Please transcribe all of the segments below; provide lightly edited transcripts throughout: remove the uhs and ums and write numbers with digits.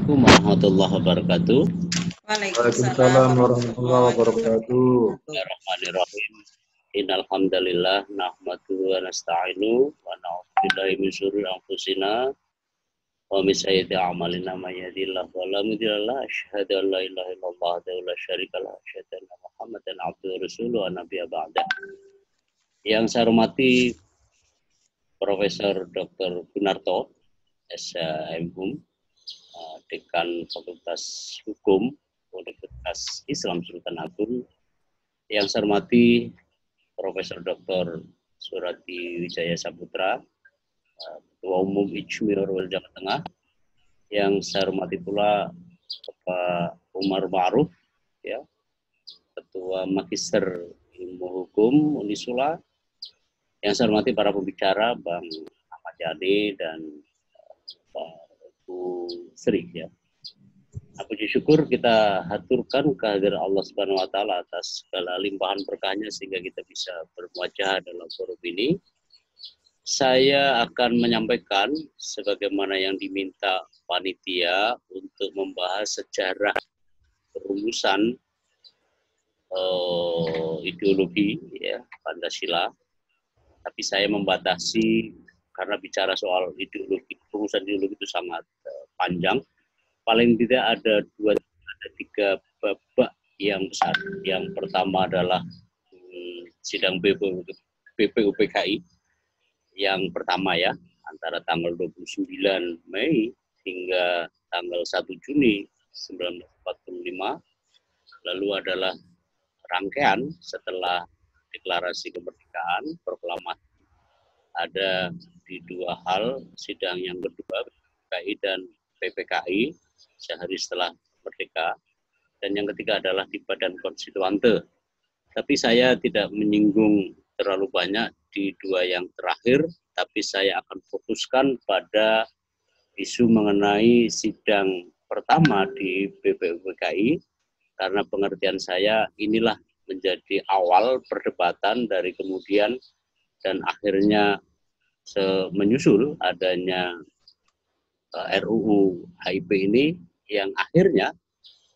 Assalamualaikum warahmatullahi wabarakatuh. Waalaikumsalam warahmatullahi wabarakatuh. Bismillahirrahmanirrahim. Innal hamdalillah nahmaduhu wa nasta'inu wa na'udzubillahi min syururi anfusina wa min sayyiati a'malina may yahdihillahu fala mudilla lahu asyhadu an la ilaha illallah wa la syarika lahu asyhadu anna Muhammadan abduhu wa rasuluhu wa nabiyya ba'da. Yang saya hormati Profesor Dr. Gunarto SHM Dekan Fakultas Hukum Universitas Islam Sultan Agung. Yang saya hormati Profesor Dr. Surati Wijaya Saputra, Ketua Umum Ijmi Orwell Jawa Tengah. Yang saya hormati pula Bapak Umar Ma'ruf, ya, Ketua Magister Ilmu Hukum Unisula. Yang saya hormati para pembicara, Bang Ahmad Yani dan Pak Bu Sri, ya. Puji syukur kita haturkan kehadiran Allah Subhanahu wa taala atas segala limpahan berkahnya sehingga kita bisa bermuajah dalam forum ini. Saya akan menyampaikan sebagaimana yang diminta panitia untuk membahas sejarah perumusan ideologi, ya, Pancasila. Tapi saya membatasi karena bicara soal ideologi, perumusan ideologi itu sangat panjang. Paling tidak ada tiga babak yang besar. Yang pertama adalah sidang BPUPKI yang pertama, ya, antara tanggal 29 Mei hingga tanggal 1 Juni 1945. Lalu adalah rangkaian setelah deklarasi kemerdekaan, proklamasi. Ada di dua hal, sidang yang kedua PKI dan PPKI sehari setelah merdeka, dan yang ketiga adalah di Badan Konstituante. Tapi saya tidak menyinggung terlalu banyak di dua yang terakhir, tapi saya akan fokuskan pada isu mengenai sidang pertama di BPUPKI, karena pengertian saya inilah menjadi awal perdebatan dari kemudian dan akhirnya menyusul adanya RUU HIP ini yang akhirnya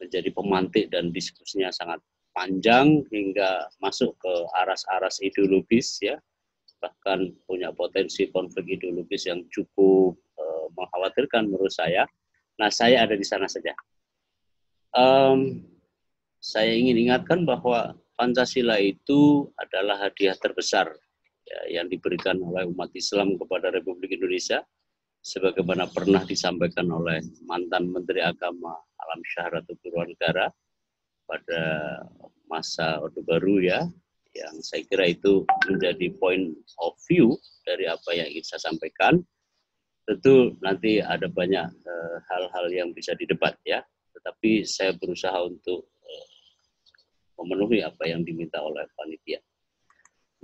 menjadi pemantik dan diskusinya sangat panjang hingga masuk ke aras-aras ideologis, ya, bahkan punya potensi konflik ideologis yang cukup mengkhawatirkan menurut saya. Nah, saya ada di sana saja. Saya ingin ingatkan bahwa Pancasila itu adalah hadiah terbesar, ya, yang diberikan oleh umat Islam kepada Republik Indonesia, sebagaimana pernah disampaikan oleh mantan Menteri Agama Alam Syahratul Purwanegara pada masa Orde Baru, ya, yang saya kira itu menjadi point of view dari apa yang ingin saya sampaikan. Tentu nanti ada banyak hal-hal yang bisa didebat, ya, tetapi saya berusaha untuk memenuhi apa yang diminta oleh panitia.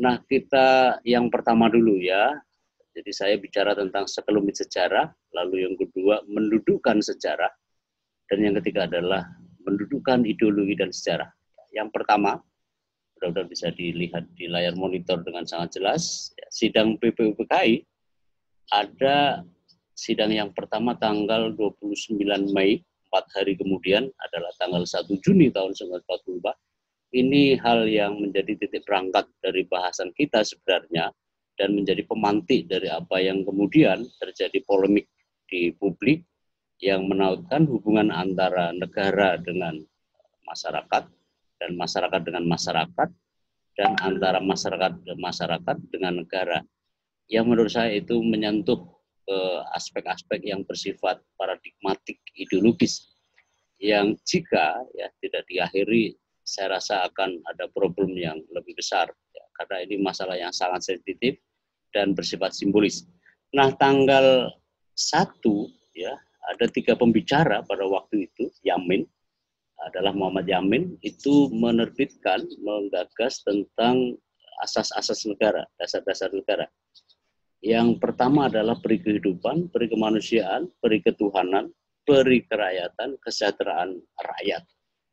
Nah, kita yang pertama dulu, ya. Jadi saya bicara tentang sekelumit sejarah, lalu yang kedua mendudukkan sejarah, dan yang ketiga adalah mendudukkan ideologi dan sejarah. Yang pertama, mudah-mudahan bisa dilihat di layar monitor dengan sangat jelas, ya, sidang BPUPKI ada sidang yang pertama tanggal 29 Mei, 4 hari kemudian adalah tanggal 1 Juni tahun 1944. Ini hal yang menjadi titik berangkat dari bahasan kita sebenarnya, dan menjadi pemantik dari apa yang kemudian terjadi polemik di publik yang menautkan hubungan antara negara dengan masyarakat dan masyarakat dengan masyarakat dan antara masyarakat dan masyarakat dengan negara, yang menurut saya itu menyentuh aspek-aspek yang bersifat paradigmatik ideologis yang jika, ya, tidak diakhiri saya rasa akan ada problem yang lebih besar, ya, karena ini masalah yang sangat sensitif dan bersifat simbolis. Nah, tanggal 1, ya, ada 3 pembicara pada waktu itu. Yamin adalah Muhammad Yamin, itu menerbitkan, menggagas tentang asas-asas negara, dasar-dasar negara. Yang pertama adalah peri kehidupan, peri kemanusiaan, peri ketuhanan, peri kerakyatan, kesejahteraan rakyat.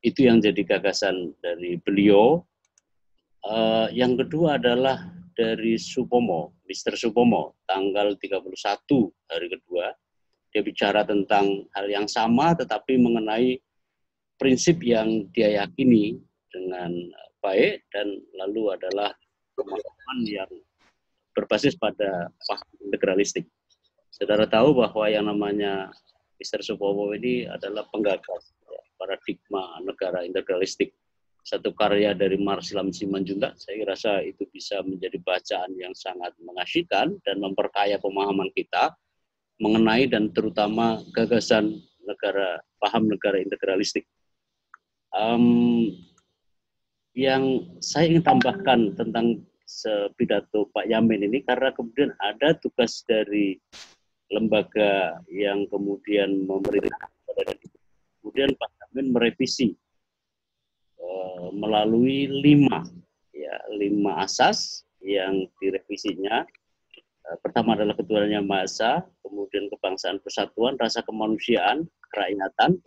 Itu yang jadi gagasan dari beliau. Yang kedua adalah dari Supomo, Mr. Supomo, tanggal 31 hari kedua, dia bicara tentang hal yang sama tetapi mengenai prinsip yang dia yakini dengan baik, dan lalu adalah pemahaman yang berbasis pada paham integralistik. Saudara tahu bahwa yang namanya Mr. Supomo ini adalah penggagas paradigma negara integralistik. Satu karya dari Marsilam Simanjuntak, saya rasa itu bisa menjadi bacaan yang sangat mengasyikkan dan memperkaya pemahaman kita mengenai dan terutama gagasan negara, paham negara integralistik. Yang saya ingin tambahkan tentang pidato Pak Yamin ini, karena kemudian ada tugas dari lembaga yang kemudian memerintah, kemudian Pak Yamin merevisi melalui 5 asas yang direvisinya. Pertama adalah ketuhanan yang Maha Esa, kemudian kebangsaan, persatuan, rasa kemanusiaan, kerakyatan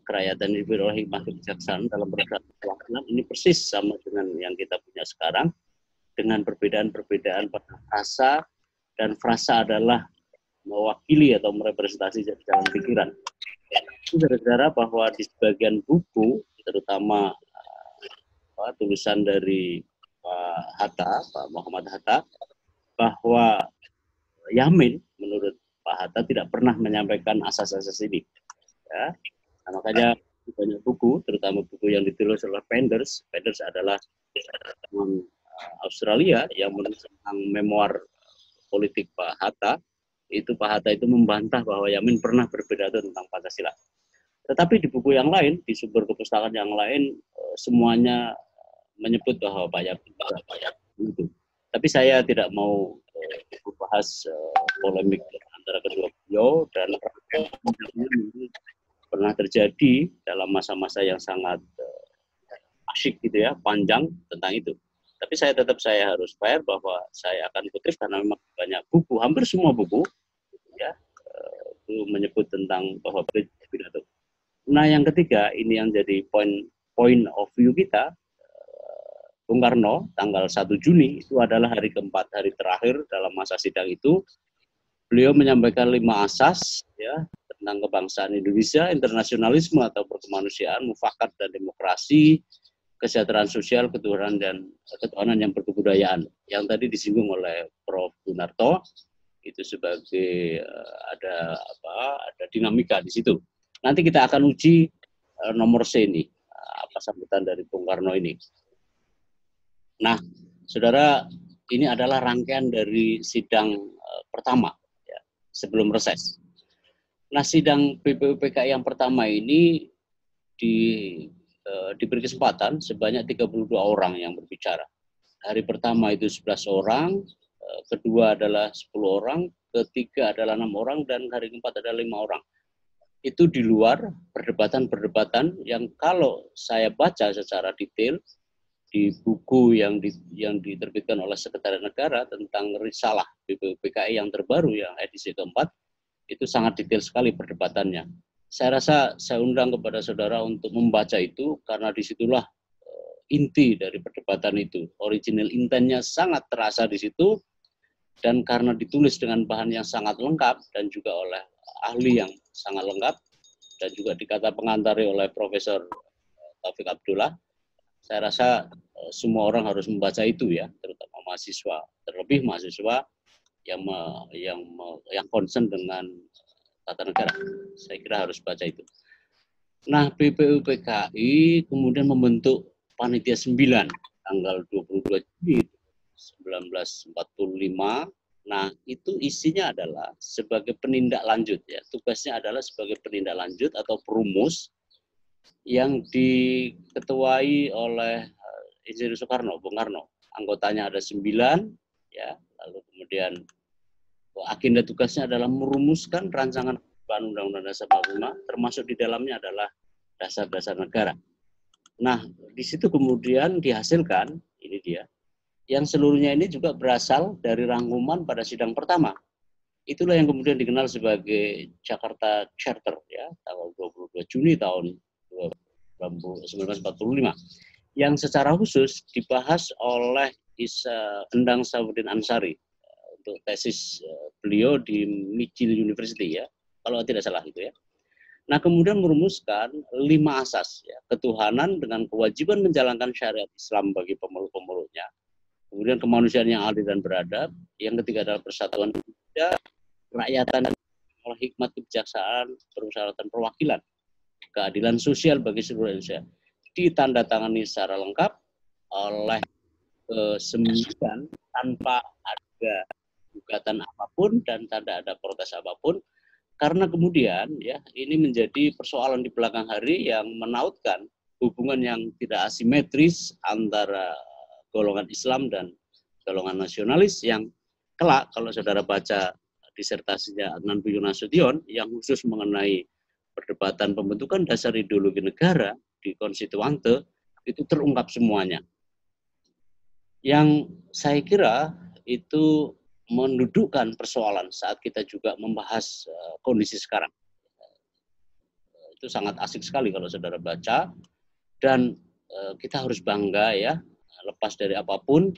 yang dipimpin oleh hikmah kebijaksanaan dalam peradaban. Ini persis sama dengan yang kita punya sekarang, dengan perbedaan-perbedaan pada frasa, dan frasa adalah mewakili atau merepresentasi jalan pikiran. Saudara-saudara, bahwa di sebagian buku, terutama tulisan dari Pak Hatta, Pak Muhammad Hatta, bahwa Yamin menurut Pak Hatta tidak pernah menyampaikan asas-asas ini. Ya. Nah, makanya banyak buku, terutama buku yang ditulis oleh Penders. Penders adalah teman Australia yang menulis tentang memoir politik Pak Hatta. Itu Pak Hatta itu membantah bahwa Yamin pernah berpidato tentang Pancasila. Tetapi di buku yang lain, di sumber kepustakaan yang lain, semuanya menyebut bahwa Pak Yamin itu. Tapi saya tidak mau membahas polemik antara kedua beliau, dan pernah terjadi dalam masa-masa yang sangat asyik gitu ya, panjang tentang itu. Tapi saya harus fair bahwa saya akan kutip karena memang banyak buku, hampir semua buku ya itu menyebut tentang bahwa pidato. Nah, yang ketiga ini yang jadi point of view kita. Bung Karno tanggal 1 Juni itu adalah hari keempat, hari terakhir dalam masa sidang itu. Beliau menyampaikan 5 asas ya tentang kebangsaan Indonesia, internasionalisme atau berkemanusiaan, mufakat dan demokrasi, kesejahteraan sosial, ketuhanan yang berkebudayaan. Yang tadi disinggung oleh Prof. Gunarto, itu sebagai ada dinamika di situ. Nanti kita akan uji nomor C ini, apa sambutan dari Bung Karno ini. Nah, saudara, ini adalah rangkaian dari sidang pertama ya, sebelum reses. Nah, sidang BPUPKI yang pertama ini diberi kesempatan sebanyak 32 orang yang berbicara. Hari pertama itu 11 orang, kedua adalah 10 orang, ketiga adalah 6 orang, dan hari keempat adalah 5 orang. Itu di luar perdebatan-perdebatan yang kalau saya baca secara detail di buku yang diterbitkan oleh Sekretariat Negara tentang risalah BPUPKI yang terbaru yang edisi keempat, itu sangat detail sekali perdebatannya. Saya rasa saya undang kepada saudara untuk membaca itu karena disitulah inti dari perdebatan itu. Original intentnya sangat terasa di situ, dan karena ditulis dengan bahan yang sangat lengkap dan juga oleh ahli yang sangat lengkap, dan juga dikata pengantari oleh Profesor Taufik Abdullah, saya rasa semua orang harus membaca itu ya, terutama mahasiswa, terlebih mahasiswa yang concern dengan tata negara. Saya kira harus baca itu. Nah, BPUPKI kemudian membentuk panitia 9 tanggal 22 Juni 1945. Nah, itu isinya adalah sebagai penindak lanjut ya. Tugasnya adalah sebagai penindak lanjut atau perumus yang diketuai oleh Insinyur Soekarno, Bung Karno. Anggotanya ada 9 ya. Lalu kemudian agenda tugasnya adalah merumuskan rancangan Undang-Undang Dasar 45, termasuk di dalamnya adalah dasar-dasar negara. Nah, di situ kemudian dihasilkan, ini dia, yang seluruhnya ini juga berasal dari rangkuman pada sidang pertama. Itulah yang kemudian dikenal sebagai Jakarta Charter ya, tanggal 22 Juni tahun 1945. Yang secara khusus dibahas oleh Endang Safruddin Ansari untuk tesis beliau di McGill University ya, kalau tidak salah itu ya. Nah, kemudian merumuskan 5 asas ya, ketuhanan dengan kewajiban menjalankan syariat Islam bagi pemeluk-pemeluknya. Kemudian kemanusiaan yang adil dan beradab. Yang ketiga adalah persatuan manusia, kerakyatan oleh hikmat kebijaksanaan, permusyawaratan perwakilan, keadilan sosial bagi seluruh Indonesia. Ditandatangani secara lengkap oleh 9 tanpa ada gugatan apapun dan tidak ada protes apapun. Karena kemudian ya ini menjadi persoalan di belakang hari yang menautkan hubungan yang tidak asimetris antara golongan Islam dan golongan nasionalis yang kelak kalau saudara baca disertasinya Adnan Buyung Nasution yang khusus mengenai perdebatan pembentukan dasar ideologi negara di Konstituante itu terungkap semuanya. Yang saya kira itu mendudukkan persoalan saat kita juga membahas kondisi sekarang. Itu sangat asik sekali kalau saudara baca, dan kita harus bangga ya, lepas dari apapun,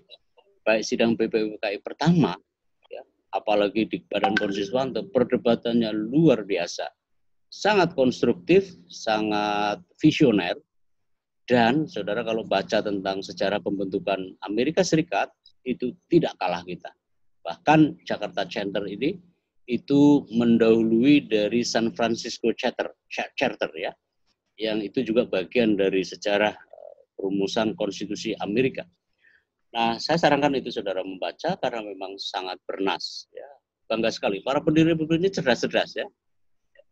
baik sidang BPUPKI pertama, ya, apalagi di Badan Konstituante, perdebatannya luar biasa, sangat konstruktif, sangat visioner, dan saudara kalau baca tentang sejarah pembentukan Amerika Serikat, itu tidak kalah kita. Bahkan Jakarta Charter ini itu mendahului dari San Francisco Charter ya, yang itu juga bagian dari sejarah perumusan konstitusi Amerika. Nah, saya sarankan itu saudara membaca karena memang sangat bernas. Ya. Bangga sekali, para pendiri republik ini cerdas-cerdas ya.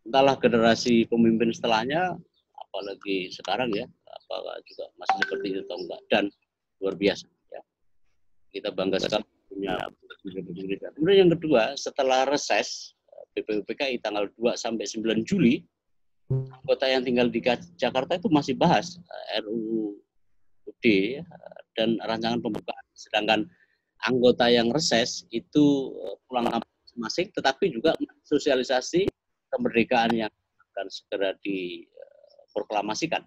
Entahlah generasi pemimpin setelahnya, apalagi sekarang ya, apakah juga masih seperti itu atau enggak, dan luar biasa. Ya. Kita bangga sekali punya. Kemudian yang kedua, setelah reses BPUPKI tanggal 2 sampai 9 Juli, anggota yang tinggal di Jakarta itu masih bahas RUUD dan rancangan pembukaan. Sedangkan anggota yang reses itu pulang masing-masing, tetapi juga sosialisasi kemerdekaan yang akan segera diproklamasikan.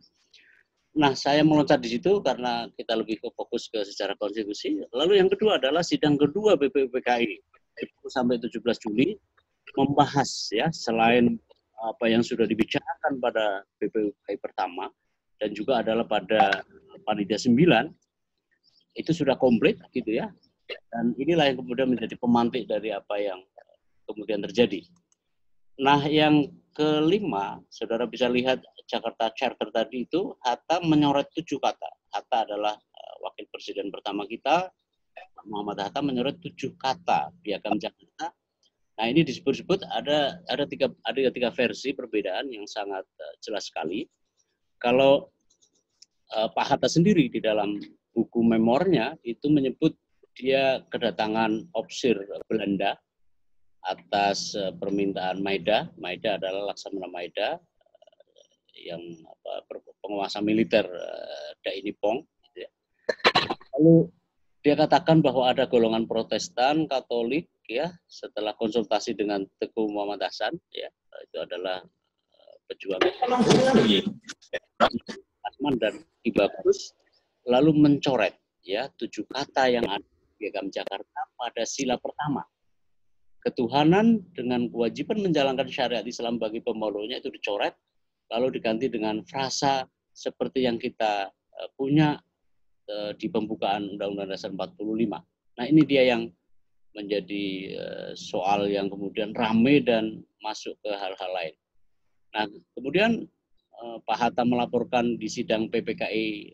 Nah, saya meloncat di situ karena kita lebih fokus ke sejarah konstitusi. Lalu yang kedua adalah sidang kedua BPUPKI 10 sampai 17 Juli membahas ya selain apa yang sudah dibicarakan pada BPUPKI pertama dan juga adalah pada panitia 9 itu sudah komplit gitu ya. Dan inilah yang kemudian menjadi pemantik dari apa yang kemudian terjadi. Nah, yang kelima, saudara bisa lihat Jakarta Charter tadi itu, Hatta menyorot 7 kata. Hatta adalah wakil presiden pertama kita, Muhammad Hatta menyorot 7 kata Piagam Jakarta. Nah, ini disebut-sebut ada tiga versi perbedaan yang sangat jelas sekali. Kalau Pak Hatta sendiri di dalam buku memornya itu menyebut dia kedatangan opsir Belanda atas permintaan Maida. Maida adalah Laksamana Maida yang penguasa militer Dai Nippon. Gitu ya. Lalu dia katakan bahwa ada golongan Protestan, Katolik, ya setelah konsultasi dengan Teguh Muhammad Hasan, ya itu adalah pejuang Asman dan Ki Bagus, lalu mencoret ya 7 kata yang ada di Piagam Jakarta pada sila pertama. Ketuhanan dengan kewajiban menjalankan syariat Islam bagi pemeluknya itu dicoret, lalu diganti dengan frasa seperti yang kita punya di pembukaan Undang-Undang Dasar 45. Nah, ini dia yang menjadi soal yang kemudian ramai dan masuk ke hal-hal lain. Nah, kemudian Pak Hatta melaporkan di sidang PPKI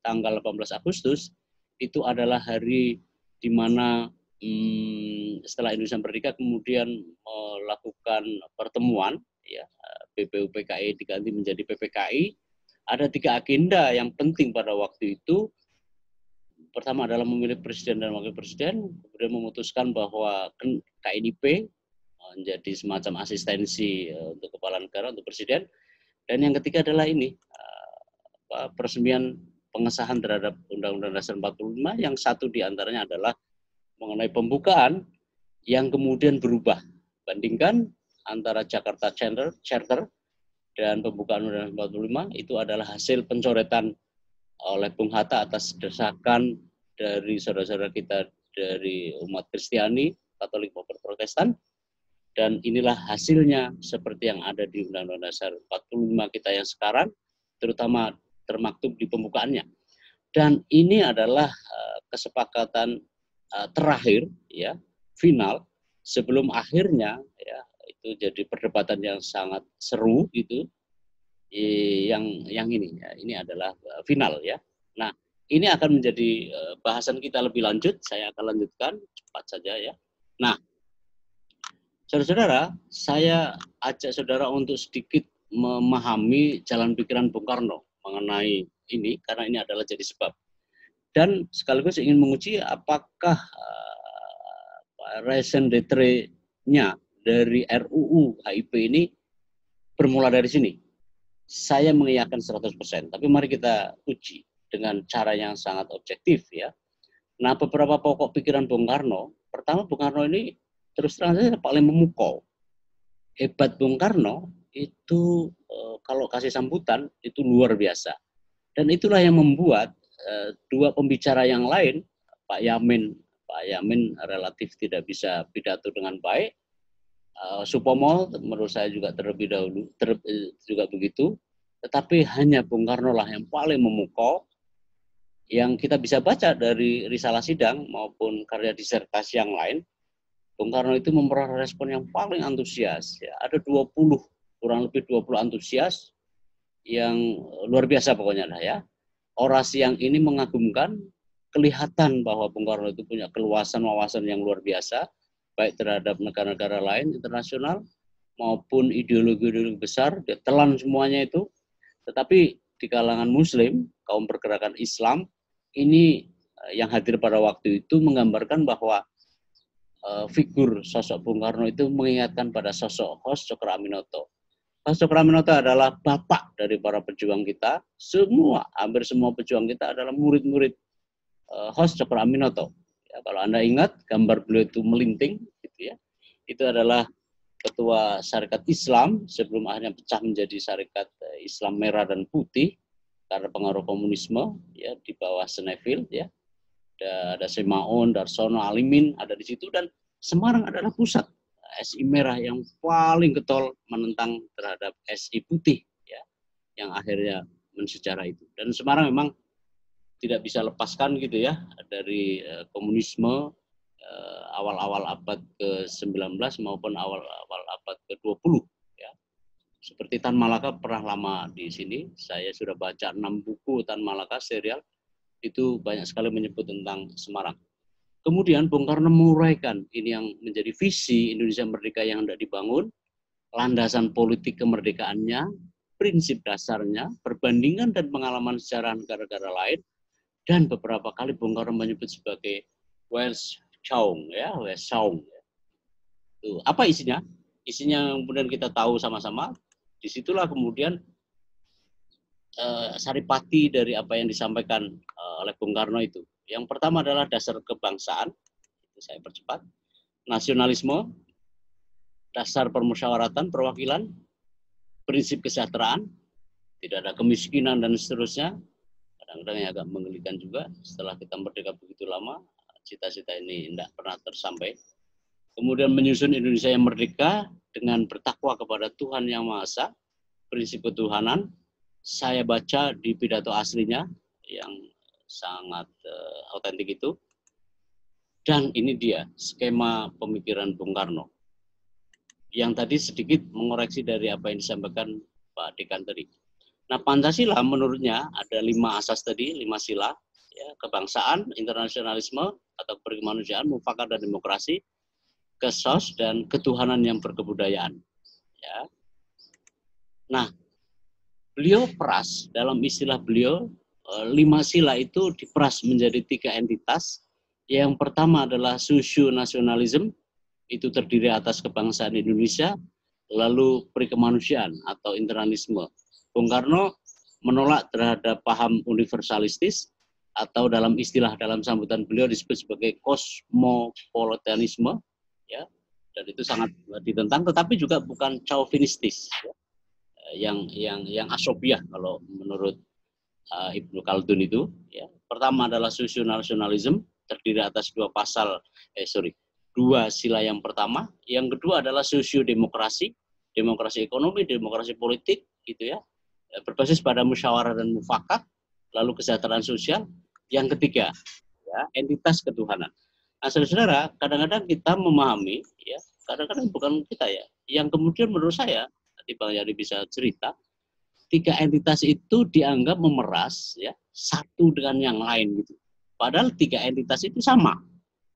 tanggal 18 Agustus, itu adalah hari di mana setelah Indonesia Merdeka kemudian melakukan pertemuan, ya BPUPKI diganti menjadi PPKI. Ada 3 agenda yang penting pada waktu itu. Pertama adalah memilih presiden dan wakil presiden, kemudian memutuskan bahwa KNIP menjadi semacam asistensi untuk kepala negara, untuk presiden. Dan yang ketiga adalah ini, peresmian pengesahan terhadap Undang-Undang Dasar 45, yang satu diantaranya adalah mengenai pembukaan yang kemudian berubah. Bandingkan antara Jakarta Charter dan pembukaan Undang-Undang 45, itu adalah hasil pencoretan oleh Bung Hatta atas desakan dari saudara-saudara kita dari umat Kristiani, Katolik maupun Protestan. Dan inilah hasilnya seperti yang ada di Undang-Undang Dasar 45 kita yang sekarang, terutama termaktub di pembukaannya. Dan ini adalah kesepakatan terakhir, ya, final, sebelum akhirnya, ya, itu jadi perdebatan yang sangat seru gitu. Yang ini, ya, ini adalah final, ya. Nah, ini akan menjadi bahasan kita lebih lanjut. Saya akan lanjutkan cepat saja, ya. Nah, saudara-saudara, saya ajak saudara untuk sedikit memahami jalan pikiran Bung Karno mengenai ini, karena ini adalah jadi sebab. Dan sekaligus ingin menguji apakah raison d'être-nya dari RUU HIP ini bermula dari sini. Saya mengiyakan 100%, tapi mari kita uji dengan cara yang sangat objektif, ya. Nah, beberapa pokok pikiran Bung Karno. Pertama, Bung Karno ini terus terang saja paling memukau. Hebat Bung Karno itu kalau kasih sambutan itu luar biasa. Dan itulah yang membuat dua pembicara yang lain, Pak Yamin relatif tidak bisa pidato dengan baik. Supomo menurut saya juga terlebih dahulu juga begitu. Tetapi hanya Bung Karno lah yang paling memukau. Yang kita bisa baca dari risalah sidang maupun karya disertasi yang lain, Bung Karno itu memperoleh respon yang paling antusias. Ya, ada 20, kurang lebih 20 antusias yang luar biasa pokoknya lah, ya. Orasi yang ini mengagumkan, kelihatan bahwa Bung Karno itu punya keluasan wawasan yang luar biasa, baik terhadap negara-negara lain internasional maupun ideologi-ideologi besar, dia telan semuanya itu. Tetapi di kalangan Muslim, kaum pergerakan Islam, ini yang hadir pada waktu itu menggambarkan bahwa figur sosok Bung Karno itu mengingatkan pada sosok Hos Cokroaminoto. Hos Cokroaminoto adalah bapak dari para pejuang kita. Hampir semua pejuang kita adalah murid-murid Hos Cokroaminoto. Ya, kalau Anda ingat, gambar beliau itu melinting, gitu ya. Itu adalah ketua Syarikat Islam sebelum akhirnya pecah menjadi Syarikat Islam Merah dan Putih karena pengaruh komunisme, ya, di bawah Seneville, ya. Ada Semaun, Darsono, Alimin ada di situ, dan Semarang adalah pusat SI Merah yang paling getol menentang terhadap SI Putih, ya, yang akhirnya mensejarah itu. Dan Semarang memang tidak bisa lepaskan gitu, ya, dari komunisme awal-awal abad ke-19 maupun awal-awal abad ke-20, ya. Seperti Tan Malaka pernah lama di sini, saya sudah baca 6 buku Tan Malaka serial, itu banyak sekali menyebut tentang Semarang. Kemudian Bung Karno menguraikan ini yang menjadi visi Indonesia Merdeka yang hendak dibangun, landasan politik kemerdekaannya, prinsip dasarnya, perbandingan dan pengalaman sejarah negara-negara lain, dan beberapa kali Bung Karno menyebut sebagai Weltanschauung, ya, Weltanschauung. Apa isinya? Isinya yang kemudian kita tahu sama-sama. Disitulah kemudian saripati dari apa yang disampaikan oleh Bung Karno itu. Yang pertama adalah dasar kebangsaan, itu saya percepat, nasionalisme, dasar permusyawaratan, perwakilan, prinsip kesejahteraan, tidak ada kemiskinan dan seterusnya. Kadang-kadang yang agak menggelikan juga, setelah kita merdeka begitu lama, cita-cita ini tidak pernah tersampai. Kemudian menyusun Indonesia yang merdeka dengan bertakwa kepada Tuhan Yang Maha Esa, prinsip ketuhanan. Saya baca di pidato aslinya yang sangat autentik itu. Dan ini dia skema pemikiran Bung Karno. Yang tadi sedikit mengoreksi dari apa yang disampaikan Pak Dekan tadi. Nah, Pancasila menurutnya ada 5 asas tadi, 5 sila, ya, kebangsaan, internasionalisme atau berkemanusiaan, mufakat dan demokrasi, kesos dan ketuhanan yang berkebudayaan. Ya. Nah, beliau peras, dalam istilah beliau, 5 sila itu diperas menjadi 3 entitas. Yang pertama adalah socio-nasionalisme, itu terdiri atas kebangsaan Indonesia, lalu perikemanusiaan atau internalisme. Bung Karno menolak terhadap paham universalistis, atau dalam istilah dalam sambutan beliau disebut sebagai kosmopolitanisme, ya, dan itu sangat ditentang, tetapi juga bukan chauvinistis, ya. Yang asobiah kalau menurut Ibnu Khaldun itu, ya. Pertama adalah socio-nasionalisme, terdiri atas 2 pasal, dua sila yang pertama. Yang kedua adalah sosiodemokrasi, demokrasi ekonomi, demokrasi politik, gitu ya, berbasis pada musyawarah dan mufakat, lalu kesejahteraan sosial. Yang ketiga, ya, entitas ketuhanan. Nah, saudara-saudara, kadang-kadang kita memahami, ya, kadang-kadang bukan kita ya, yang kemudian menurut saya, tadi Bang Yari bisa cerita, tiga entitas itu dianggap memeras, ya, satu dengan yang lain gitu. Padahal tiga entitas itu sama,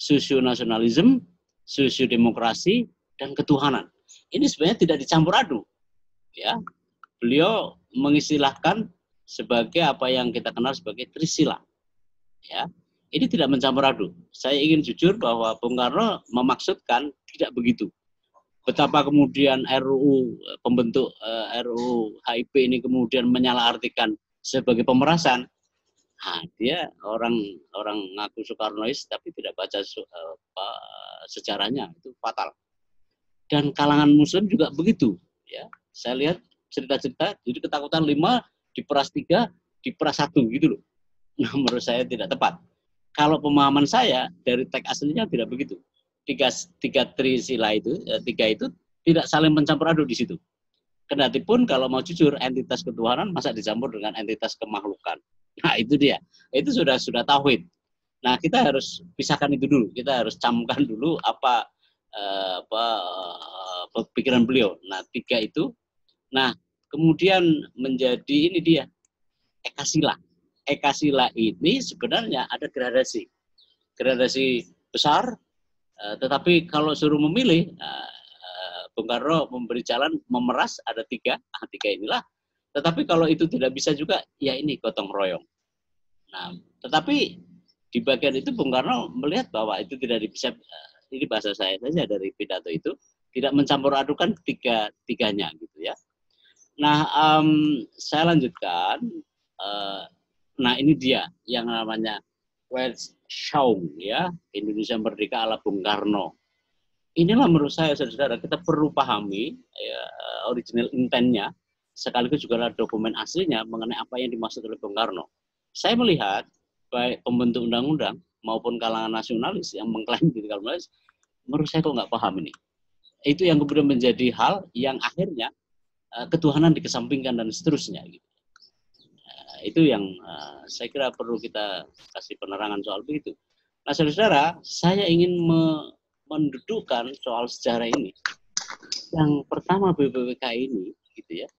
sosionasionalisme, sosiodemokrasi, dan ketuhanan. Ini sebenarnya tidak dicampur aduk, ya. Beliau mengistilahkan sebagai apa yang kita kenal sebagai trisila, ya. Ini tidak mencampur aduk. Saya ingin jujur bahwa Bung Karno memaksudkan tidak begitu. Betapa kemudian RUU pembentuk RUU HIP ini kemudian menyalahartikan sebagai pemerasan. Nah, dia orang ngaku Soekarnois tapi tidak baca sejarahnya, itu fatal. Dan kalangan Muslim juga begitu. Ya, saya lihat cerita-cerita, jadi ketakutan 5 diperas 3 diperas 1 gitu loh. Nah, menurut saya tidak tepat. Kalau pemahaman saya dari teks aslinya tidak begitu. Tiga trisila itu, tiga itu tidak saling mencampur aduk di situ. Kendatipun kalau mau jujur, entitas ketuhanan masa dicampur dengan entitas kemakhlukan. Nah, itu dia. Itu sudah tauhid. Nah, kita harus pisahkan itu dulu. Kita harus camkan dulu apa pikiran beliau. Nah, tiga itu. Nah, kemudian menjadi ini dia ekasila. Ekasila ini sebenarnya ada gradasi besar, tetapi kalau suruh memilih, Bung Karno memberi jalan memeras ada tiga inilah. Tetapi kalau itu tidak bisa juga, ya ini gotong royong. Nah, tetapi di bagian itu Bung Karno melihat bahwa itu tidak bisa, ini bahasa saya saja dari pidato itu, tidak mencampur adukan tiganya gitu ya. Nah, saya lanjutkan. Nah, ini dia yang namanya Weltanschauung, ya, Indonesia Merdeka ala Bung Karno. Inilah menurut saya, saudara, kita perlu pahami ya, original intentnya, sekaligus juga ada dokumen aslinya mengenai apa yang dimaksud oleh Bung Karno. Saya melihat baik pembentuk undang-undang maupun kalangan nasionalis yang mengklaim diri nasionalis, menurut saya kok nggak paham ini. Itu yang kemudian menjadi hal yang akhirnya ketuhanan dikesampingkan dan seterusnya. Gitu. Itu yang saya kira perlu kita kasih penerangan soal begitu. Nah, saudara-saudara, saya ingin mendudukkan soal sejarah ini. Yang pertama BPPK ini, gitu ya,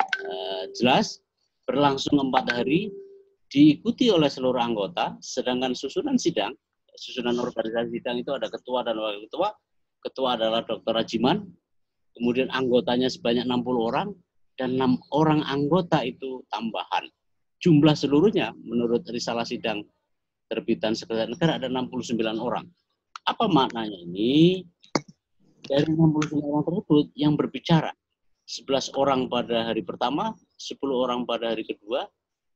jelas berlangsung 4 hari, diikuti oleh seluruh anggota, sedangkan susunan sidang, susunan organisasi sidang itu ada ketua dan wakil ketua. Ketua adalah Dr. Rajiman, kemudian anggotanya sebanyak 60 orang, dan 6 orang anggota itu tambahan. Jumlah seluruhnya menurut risalah sidang terbitan Sekretariat Negara ada 69 orang. Apa maknanya ini? Dari 69 orang tersebut yang berbicara, 11 orang pada hari pertama, 10 orang pada hari kedua,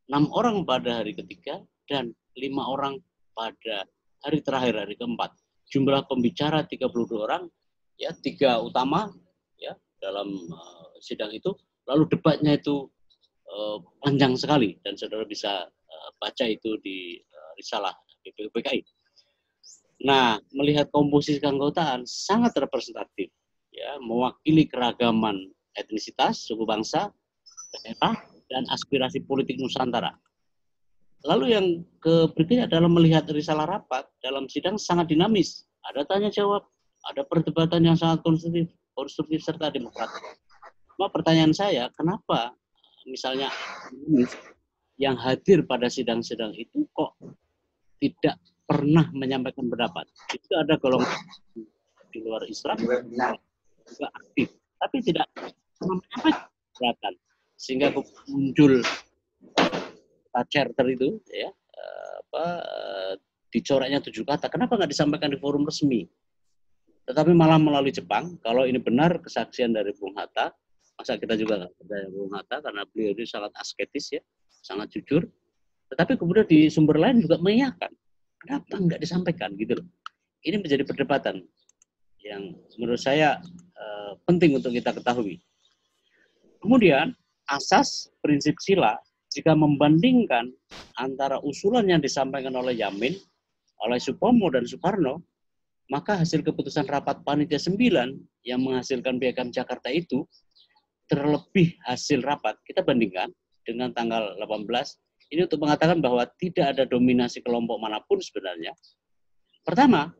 6 orang pada hari ketiga, dan 5 orang pada hari terakhir, hari keempat. Jumlah pembicara 32 orang, ya, 3 utama ya dalam sidang itu. Lalu debatnya itu panjang sekali dan saudara bisa baca itu di risalah BPPKI. Nah, melihat komposisi keanggotaan sangat representatif, ya, mewakili keragaman etnisitas, suku bangsa, daerah, dan aspirasi politik Nusantara. Lalu yang berikutnya adalah melihat risalah rapat dalam sidang sangat dinamis, ada tanya jawab, ada perdebatan yang sangat konstruktif serta demokratis. Cuma pertanyaan saya, kenapa misalnya yang hadir pada sidang-sidang itu kok tidak pernah menyampaikan pendapat? Itu ada golongan di luar Islam juga aktif, tapi tidak menyampaikan, sehingga muncul charter itu, ya, dicoreknya 7 kata. Kenapa nggak disampaikan di forum resmi? Tetapi malah melalui Jepang. Kalau ini benar kesaksian dari Bung Hatta, masa kita juga nggak percaya Bung Hatta karena beliau itu sangat asketis, ya, sangat jujur. Tetapi kemudian di sumber lain juga mengiyakan. Kenapa nggak disampaikan gitu loh? Ini menjadi perdebatan yang menurut saya penting untuk kita ketahui. Kemudian asas prinsip sila jika membandingkan antara usulan yang disampaikan oleh Yamin, oleh Supomo dan Soekarno, maka hasil keputusan rapat panitia 9 yang menghasilkan Piagam Jakarta itu, terlebih hasil rapat, kita bandingkan dengan tanggal 18, ini untuk mengatakan bahwa tidak ada dominasi kelompok manapun sebenarnya. Pertama,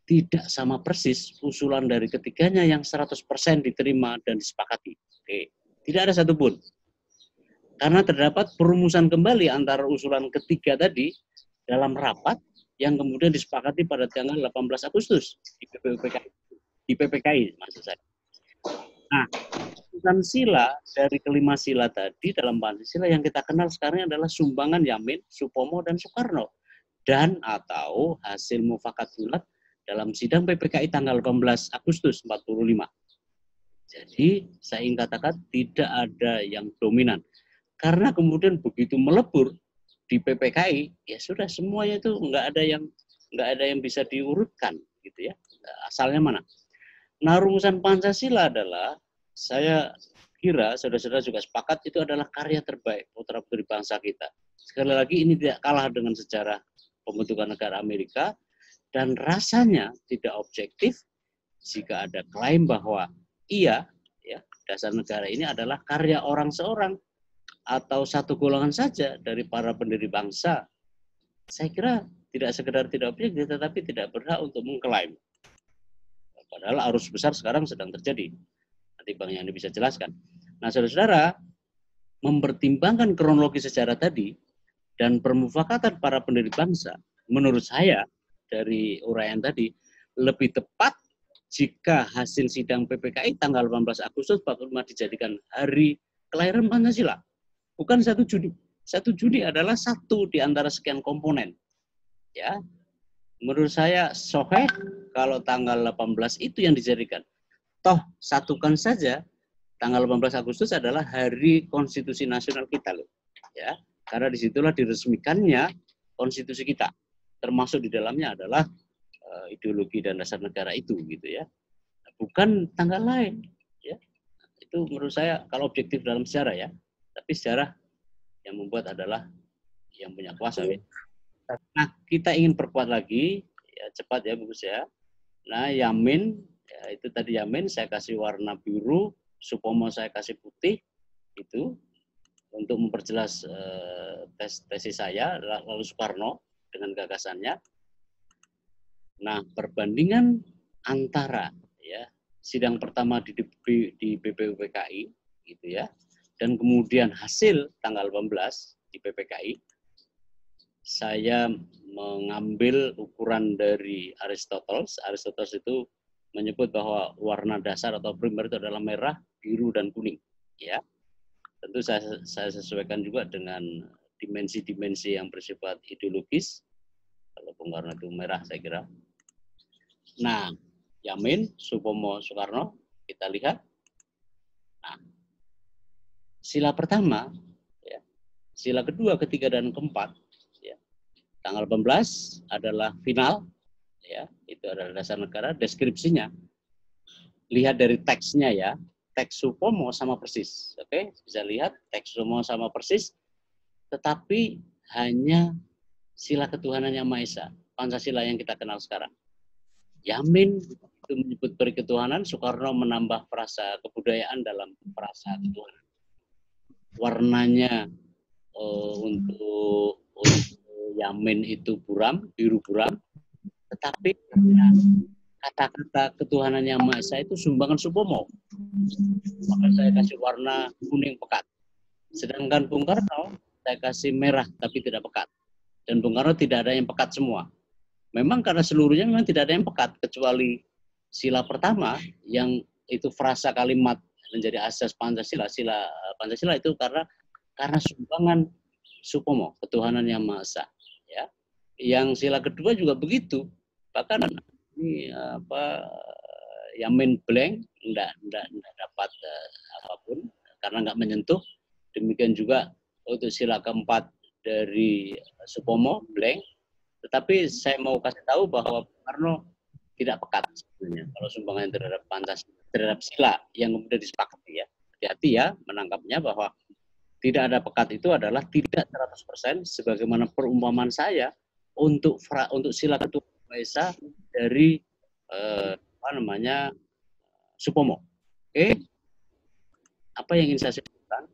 tidak sama persis usulan dari ketiganya yang 100% diterima dan disepakati. Oke, tidak ada satupun. Karena terdapat perumusan kembali antara usulan ketiga tadi dalam rapat yang kemudian disepakati pada tanggal 18 Agustus di PPKI maksud saya. Nah, urusan sila dari kelima sila tadi dalam Pancasila yang kita kenal sekarang adalah sumbangan Yamin, Supomo, dan Soekarno, dan atau hasil mufakat bulat dalam sidang PPKI tanggal 18 Agustus 45. Jadi saya ingin katakan tidak ada yang dominan. Karena kemudian begitu melebur di PPKI, ya sudah semuanya itu nggak ada yang bisa diurutkan gitu ya. Asalnya mana? Nah, rumusan Pancasila adalah, saya kira saudara-saudara juga sepakat, itu adalah karya terbaik putra-putri bangsa kita. Sekali lagi ini tidak kalah dengan sejarah pembentukan negara Amerika, dan rasanya tidak objektif jika ada klaim bahwa iya, ya, dasar negara ini adalah karya orang seorang atau satu golongan saja dari para pendiri bangsa. Saya kira tidak sekedar tidak objektif, tetapi tidak berhak untuk mengklaim. Padahal arus besar sekarang sedang terjadi. Nanti Bang Yani bisa jelaskan. Nah, saudara-saudara, mempertimbangkan kronologi sejarah tadi dan permufakatan para pendiri bangsa, menurut saya dari uraian tadi, lebih tepat jika hasil sidang PPKI tanggal 18 Agustus 45 dijadikan hari kelahiran Pancasila. Bukan 1 Juni. 1 Juni adalah satu di antara sekian komponen. Ya, menurut saya soheh kalau tanggal 18 itu yang dijadikan. Toh satukan saja tanggal 18 Agustus adalah hari konstitusi nasional kita loh. Ya, karena disitulah diresmikannya konstitusi kita. Termasuk di dalamnya adalah ideologi dan dasar negara itu gitu ya. Bukan tanggal lain ya. Itu menurut saya kalau objektif dalam sejarah ya. Tapi sejarah yang membuat adalah yang punya kuasa. Ya. Nah, kita ingin perkuat lagi, ya, cepat ya bagus ya. Nah, Yamin, ya, itu tadi Yamin, saya kasih warna biru, Supomo saya kasih putih, itu untuk memperjelas tesis saya, lalu Soekarno dengan gagasannya. Nah, perbandingan antara ya sidang pertama di BPUPKI, gitu ya, dan kemudian hasil tanggal 18 di PPKI, saya mengambil ukuran dari Aristoteles. Aristoteles itu menyebut bahwa warna dasar atau primer itu adalah merah, biru, dan kuning. Ya, tentu saya sesuaikan juga dengan dimensi-dimensi yang bersifat ideologis. Kalau Bung Karno itu merah, saya kira. Nah, Yamin, Supomo, Soekarno, kita lihat. Nah, sila pertama, ya, sila kedua, ketiga, dan keempat, ya, tanggal 18 adalah final, ya, itu adalah dasar negara. Deskripsinya, lihat dari teksnya ya, teks Supomo sama persis, oke, bisa lihat teks Supomo sama persis, tetapi hanya sila ketuhanan yang Maha Esa, Pancasila yang kita kenal sekarang. Yamin itu menyebut periketuhanan, Soekarno menambah frasa kebudayaan dalam frasa ketuhanan. Warnanya untuk Yamin itu buram, biru buram, tetapi kata-kata ketuhanan yang Maha Esa itu sumbangan Supomo. Maka saya kasih warna kuning pekat. Sedangkan Bung Karno saya kasih merah tapi tidak pekat. Dan Bung Karno tidak ada yang pekat semua. Memang karena seluruhnya memang tidak ada yang pekat, kecuali sila pertama yang itu frasa kalimat menjadi asas Pancasila. Sila Pancasila itu karena sumbangan Supomo, ketuhanan yang Maha Esa. Ya. Yang sila kedua juga begitu. Bahkan ini Yamin blank, enggak dapat apapun karena enggak menyentuh. Demikian juga untuk sila keempat dari Supomo blank. Tetapi saya mau kasih tahu bahwa Bung Karno tidak pekat sebenarnya kalau sumbangan terhadap Pancasila, terhadap sila yang kemudian disepakati ya. Hati-hati ya menangkapnya bahwa tidak ada pekat itu adalah tidak 100% sebagaimana perumpamaan saya untuk sila ketuhanan Maha Esa dari apa namanya, Supomo. Oke, apa yang ingin saya sebutkan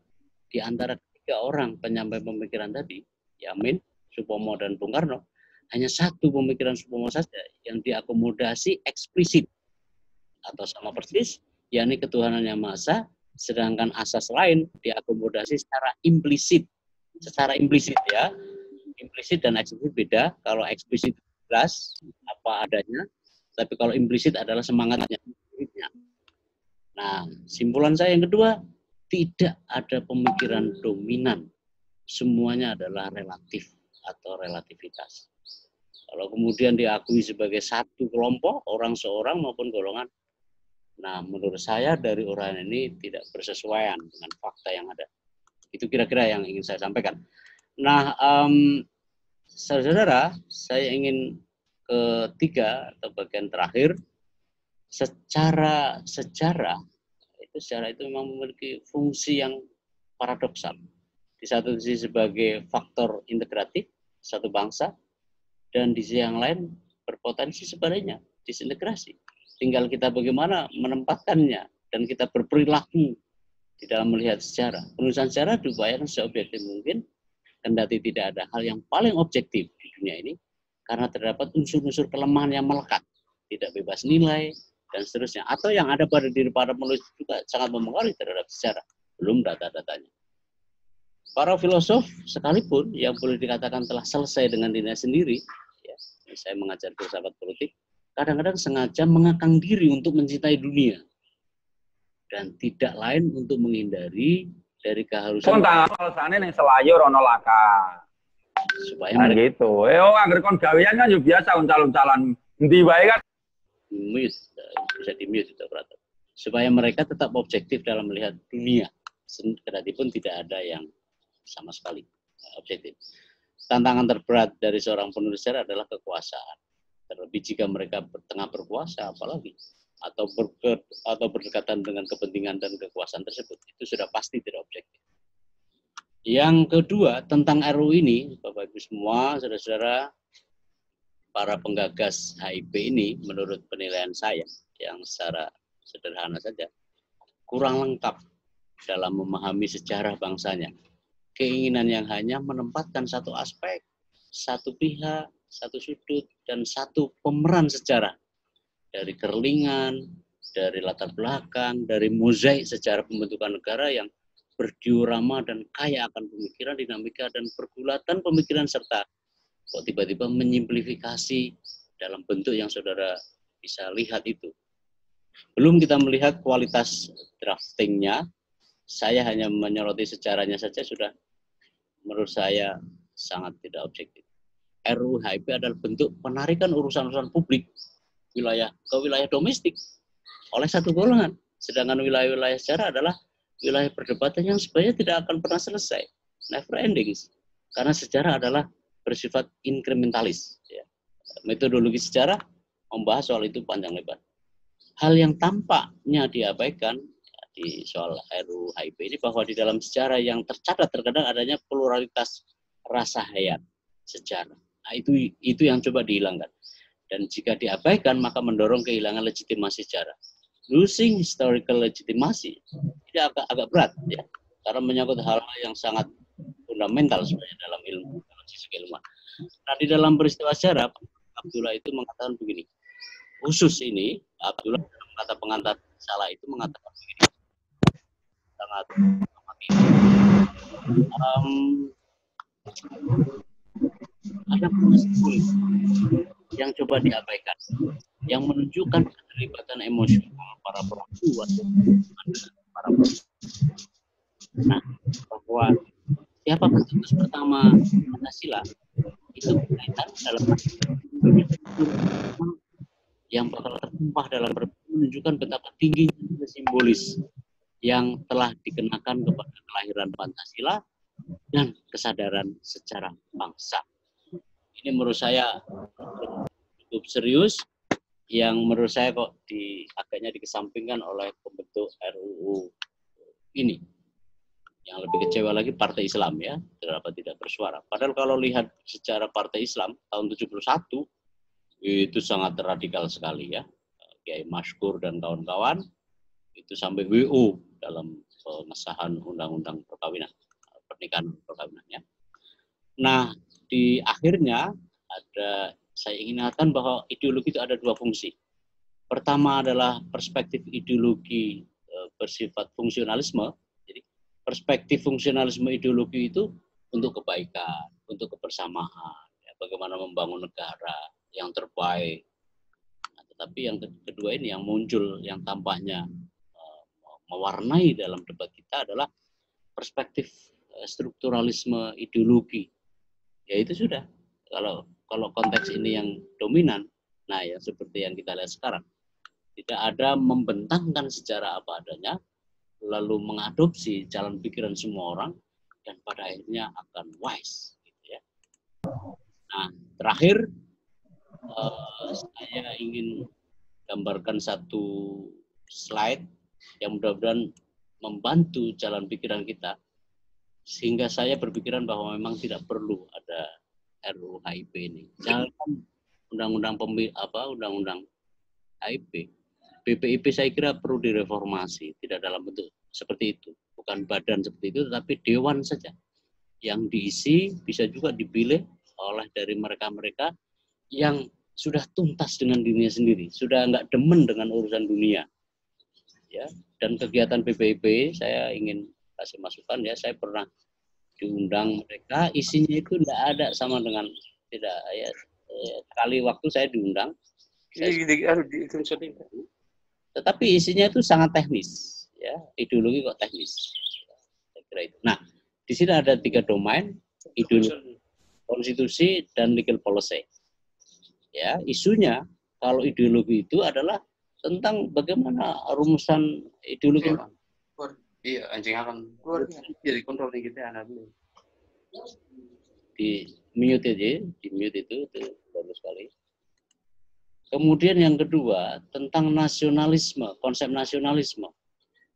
di antara 3 orang penyampai pemikiran tadi, Yamin, Supomo, dan Bung Karno, hanya satu pemikiran Supomo saja yang diakomodasi eksplisit atau sama persis, yakni ketuhanan yang maha esa, sedangkan asas lain diakomodasi secara implisit. Secara implisit ya, implisit dan eksplisit beda. Kalau eksplisit jelas apa adanya, tapi kalau implisit adalah semangatnya. Nah, simpulan saya yang kedua, tidak ada pemikiran dominan. Semuanya adalah relatif atau relativitas. Kalau kemudian diakui sebagai satu kelompok, orang seorang maupun golongan, nah menurut saya dari orang ini tidak bersesuaian dengan fakta yang ada. Itu kira-kira yang ingin saya sampaikan. Nah, saudara-saudara, saya ingin ketiga atau bagian terakhir, secara sejarah itu memang memiliki fungsi yang paradoksal. Di satu sisi sebagai faktor integratif satu bangsa, dan di sisi yang lain berpotensi sebaliknya disintegrasi. Tinggal kita bagaimana menempatkannya dan kita berperilaku di dalam melihat sejarah. Penulisan sejarah diupayakan seobjektif mungkin, kendati tidak ada hal yang paling objektif di dunia ini, karena terdapat unsur-unsur kelemahan yang melekat, tidak bebas nilai, dan seterusnya. Atau yang ada pada diri para penulis juga sangat mempengaruhi terhadap sejarah, belum data-datanya. Para filosof sekalipun yang boleh dikatakan telah selesai dengan dirinya sendiri, ya, saya mengajar filsafat politik, kadang-kadang sengaja mengekang diri untuk mencintai dunia, dan tidak lain untuk menghindari dari keharusan. Alasannya yang selayur ono laka. Supaya kan mereka gitu. Agar kon gawean kan juga biasa calon-calon endi wae kan mute, bisa di mute itu operator. Supaya mereka tetap objektif dalam melihat dunia, kendati pun tidak ada yang sama sekali objektif. Tantangan terberat dari seorang penulis sejarah adalah kekuasaan. Terlebih jika mereka tengah berkuasa, apalagi atau berdekatan dengan kepentingan dan kekuasaan tersebut, itu sudah pasti tidak objektif. Yang kedua, tentang RUU ini, Bapak Ibu semua, saudara-saudara, para penggagas HIP ini, menurut penilaian saya, yang secara sederhana saja, kurang lengkap dalam memahami sejarah bangsanya. Keinginan yang hanya menempatkan satu aspek, satu pihak, satu sudut, dan satu pemeran sejarah. Dari kerlingan, dari latar belakang, dari mozaik sejarah pembentukan negara yang berdiorama dan kaya akan pemikiran, dinamika, dan pergulatan pemikiran, serta kok tiba-tiba menyimplifikasi dalam bentuk yang saudara bisa lihat itu. Belum kita melihat kualitas draftingnya, saya hanya menyoroti sejarahnya saja sudah menurut saya sangat tidak objektif. RUU HIP adalah bentuk penarikan urusan-urusan publik wilayah ke wilayah domestik oleh satu golongan, sedangkan wilayah-wilayah sejarah adalah wilayah perdebatan yang sebenarnya tidak akan pernah selesai, never ending, karena sejarah adalah bersifat inkrementalis. Ya. Metodologi sejarah membahas soal itu panjang lebar. Hal yang tampaknya diabaikan di soal RUU HIP ini bahwa di dalam sejarah yang tercatat terkadang adanya pluralitas rasa hayat sejarah. Nah, itu yang coba dihilangkan. Dan jika diabaikan maka mendorong kehilangan legitimasi sejarah. Losing historical legitimacy ini agak berat ya, karena menyangkut hal-hal yang sangat fundamental sebenarnya dalam ilmu, dalam sisi keilmuan. Nah, di dalam peristiwa sejarah Abdullah itu mengatakan begini. Khusus ini Abdullah dalam kata pengantar salah itu mengatakan begini. Sangat ada prinsip yang coba diabaikan, yang menunjukkan keterlibatan emosional para pelaku atau para pelaku. Nah, bahwa siapa pencetus pertama Pancasila itu berkaitan dalam yang bakal tertumpah dalam menunjukkan betapa tingginya simbolis yang telah dikenakan kepada kelahiran Pancasila dan kesadaran secara bangsa. Ini menurut saya cukup serius, yang menurut saya kok agaknya dikesampingkan oleh pembentuk RUU ini. Yang lebih kecewa lagi Partai Islam ya, kenapa tidak bersuara. Padahal kalau lihat secara Partai Islam tahun 71 itu sangat radikal sekali ya. Kiai Maskur dan kawan-kawan, itu sampai WO dalam pengesahan undang-undang perkawinan, pernikahan perkawinannya. Nah, di akhirnya saya ingin ingatkan bahwa ideologi itu ada dua fungsi. Pertama adalah perspektif ideologi bersifat fungsionalisme. Jadi perspektif fungsionalisme ideologi itu untuk kebaikan, untuk kebersamaan, ya, bagaimana membangun negara yang terbaik. Nah, tetapi yang kedua ini yang muncul, yang tampaknya mewarnai dalam debat kita adalah perspektif strukturalisme ideologi. Ya itu sudah. Kalau konteks ini yang dominan, nah ya seperti yang kita lihat sekarang, tidak ada membentangkan secara apa adanya, lalu mengadopsi jalan pikiran semua orang, dan pada akhirnya akan wise. Gitu ya. Nah, terakhir, saya ingin gambarkan satu slide yang mudah-mudahan membantu jalan pikiran kita, sehingga saya berpikiran bahwa memang tidak perlu ada RUU HIP ini. Jalankan undang-undang HIP. BPIP saya kira perlu direformasi, tidak dalam bentuk seperti itu, bukan badan seperti itu, tetapi dewan saja yang diisi bisa juga dipilih oleh dari mereka-mereka yang sudah tuntas dengan dirinya sendiri, sudah nggak demen dengan urusan dunia. Ya, dan kegiatan BPIP saya ingin kasih masukan ya, saya pernah diundang mereka, isinya itu tidak ada sama dengan tidak ya, sekali waktu saya diundang, tetapi isinya itu sangat teknis, ya ideologi kok teknis. Saya kira itu. Nah, di sini ada 3 domain, ideologi, konstitusi, dan legal policy. Ya, isunya kalau ideologi itu adalah tentang bagaimana rumusan ideologi. Iya, anjing akan jadi kontrol kita anak dulu. Di mute aja, di mute itu bagus sekali. Kemudian yang kedua tentang nasionalisme, konsep nasionalisme,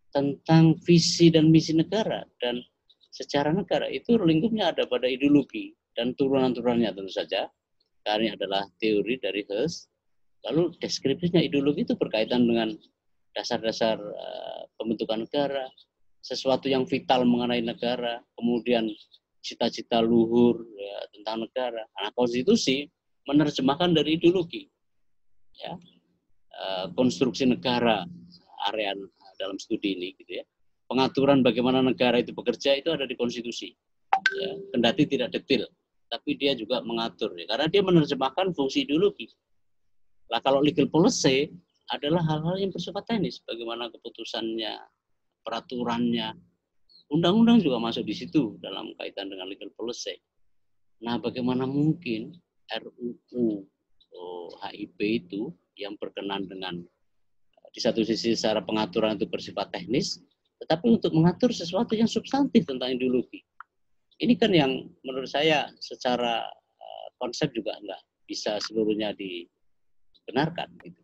tentang visi dan misi negara dan sejarah negara, itu lingkupnya ada pada ideologi dan turunan-turunannya tentu saja. Karena ini adalah teori dari Hus. Lalu deskripsinya ideologi itu berkaitan dengan dasar-dasar pembentukan negara, sesuatu yang vital mengenai negara, kemudian cita-cita luhur ya, tentang negara. Nah, konstitusi menerjemahkan dari ideologi, ya, konstruksi negara area dalam studi ini, gitu ya. Pengaturan bagaimana negara itu bekerja itu ada di konstitusi, ya. Kendati tidak detail, tapi dia juga mengatur, ya, karena dia menerjemahkan fungsi ideologi. Nah, kalau legal policy adalah hal-hal yang bersifat teknis, bagaimana keputusannya, peraturannya, undang-undang juga masuk di situ dalam kaitan dengan legal policy. Nah, bagaimana mungkin RUU HIP itu yang berkenan dengan di satu sisi secara pengaturan itu bersifat teknis, tetapi untuk mengatur sesuatu yang substantif tentang ideologi. Ini kan yang menurut saya secara konsep juga enggak bisa seluruhnya dibenarkan. Gitu.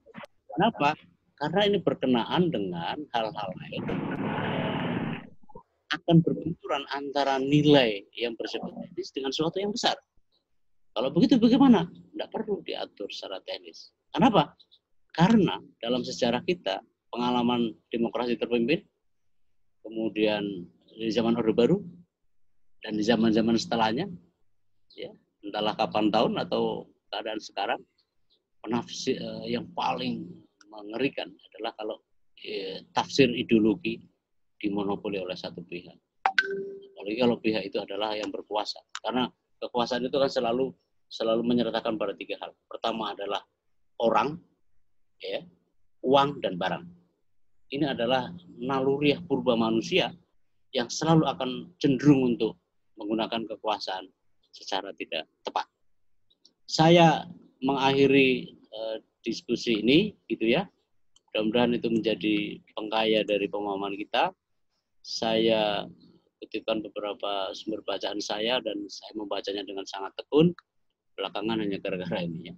Kenapa? Karena ini berkenaan dengan hal-hal lain akan berbenturan antara nilai yang bersifat teknis dengan sesuatu yang besar. Kalau begitu bagaimana? Tidak perlu diatur secara teknis. Kenapa? Karena dalam sejarah kita, pengalaman demokrasi terpimpin, kemudian di zaman Orde Baru, dan di zaman-zaman setelahnya, ya, entahlah kapan tahun atau keadaan sekarang, penafsir yang paling mengerikan adalah kalau tafsir ideologi dimonopoli oleh satu pihak. Apalagi kalau pihak itu adalah yang berkuasa. Karena kekuasaan itu kan selalu menyertakan pada 3 hal. Pertama adalah orang, ya, uang, dan barang. Ini adalah naluriah purba manusia yang selalu akan cenderung untuk menggunakan kekuasaan secara tidak tepat. Saya mengakhiri diskusi ini, gitu ya. Mudah-mudahan itu menjadi pengkaya dari pemahaman kita. Saya kutipkan beberapa sumber bacaan saya dan saya membacanya dengan sangat tekun. Belakangan hanya gara-gara ini ya.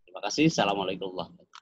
Terima kasih. Assalamualaikum warahmatullahi wabarakatuh.